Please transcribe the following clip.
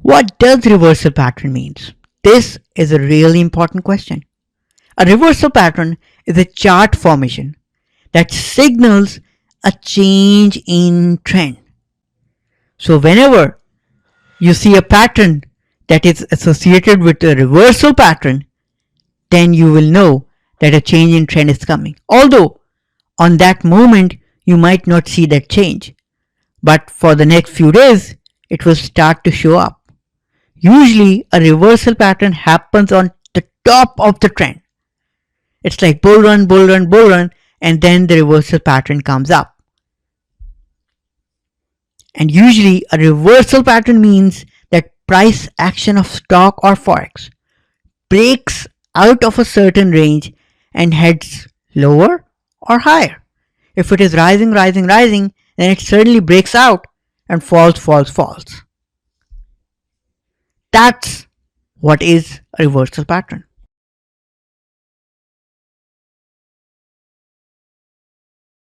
What does reversal pattern means? This is a really important question. A reversal pattern is a chart formation that signals a change in trend. So whenever you see a pattern that is associated with a reversal pattern, then you will know that a change in trend is coming. Although on that moment you might not see that change, but for the next few days it will start to show up. Usually a reversal pattern happens on the top of the trend. It's like bull run, bull run, bull run, and then the reversal pattern comes up. And usually a reversal pattern means that price action of stock or forex breaks out of a certain range and heads lower or higher. If it is rising, rising, rising, then it certainly breaks out and falls, falls, falls. That's what is a reversal pattern.